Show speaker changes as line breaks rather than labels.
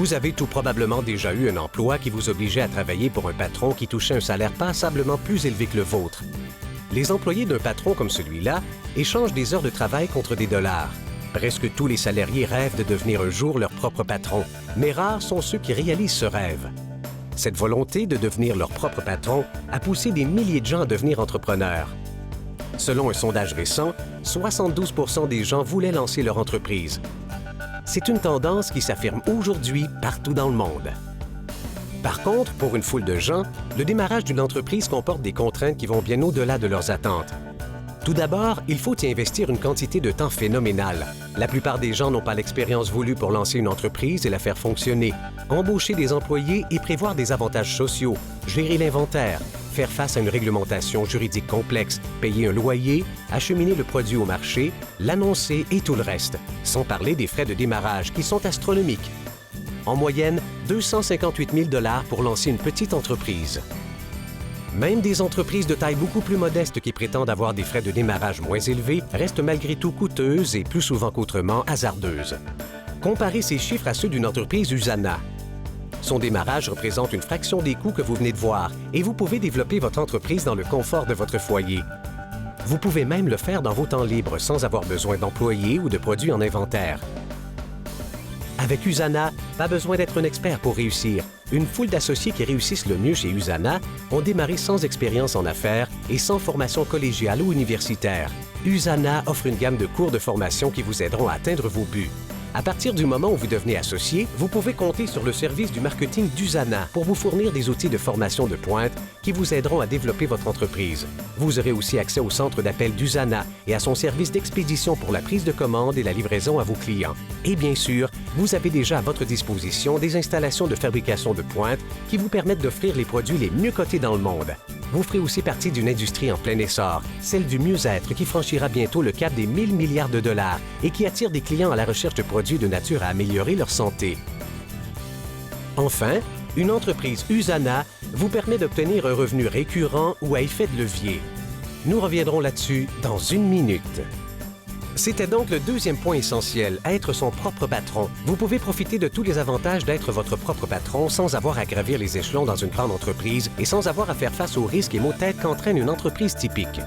Vous avez tout probablement déjà eu un emploi qui vous obligeait à travailler pour un patron qui touchait un salaire passablement plus élevé que le vôtre. Les employés d'un patron comme celui-là échangent des heures de travail contre des dollars. Presque tous les salariés rêvent de devenir un jour leur propre patron, mais rares sont ceux qui réalisent ce rêve. Cette volonté de devenir leur propre patron a poussé des milliers de gens à devenir entrepreneurs. Selon un sondage récent, 72 % des gens voulaient lancer leur entreprise. C'est une tendance qui s'affirme aujourd'hui partout dans le monde. Par contre, pour une foule de gens, le démarrage d'une entreprise comporte des contraintes qui vont bien au-delà de leurs attentes. Tout d'abord, il faut y investir une quantité de temps phénoménale. La plupart des gens n'ont pas l'expérience voulue pour lancer une entreprise et la faire fonctionner, embaucher des employés et prévoir des avantages sociaux, gérer l'inventaire, faire face à une réglementation juridique complexe, payer un loyer, acheminer le produit au marché, l'annoncer et tout le reste, sans parler des frais de démarrage qui sont astronomiques. En moyenne, 258 000 $ pour lancer une petite entreprise. Même des entreprises de taille beaucoup plus modeste qui prétendent avoir des frais de démarrage moins élevés restent malgré tout coûteuses et plus souvent qu'autrement hasardeuses. Comparez ces chiffres à ceux d'une entreprise Usana. Son démarrage représente une fraction des coûts que vous venez de voir et vous pouvez développer votre entreprise dans le confort de votre foyer. Vous pouvez même le faire dans vos temps libres sans avoir besoin d'employés ou de produits en inventaire. Avec Usana, pas besoin d'être un expert pour réussir. Une foule d'associés qui réussissent le mieux chez Usana ont démarré sans expérience en affaires et sans formation collégiale ou universitaire. Usana offre une gamme de cours de formation qui vous aideront à atteindre vos buts. À partir du moment où vous devenez associé, vous pouvez compter sur le service du marketing d'Usana pour vous fournir des outils de formation de pointe qui vous aideront à développer votre entreprise. Vous aurez aussi accès au centre d'appel d'Usana et à son service d'expédition pour la prise de commande et la livraison à vos clients. Et bien sûr, vous avez déjà à votre disposition des installations de fabrication de pointe qui vous permettent d'offrir les produits les mieux cotés dans le monde. Vous ferez aussi partie d'une industrie en plein essor, celle du mieux-être qui franchira bientôt le cap des 1000 milliards de dollars et qui attire des clients à la recherche de produits de nature à améliorer leur santé. Enfin, une entreprise Usana vous permet d'obtenir un revenu récurrent ou à effet de levier. Nous reviendrons là-dessus dans une minute. C'était donc le deuxième point essentiel, être son propre patron. Vous pouvez profiter de tous les avantages d'être votre propre patron sans avoir à gravir les échelons dans une grande entreprise et sans avoir à faire face aux risques et maux de tête qu'entraîne une entreprise typique.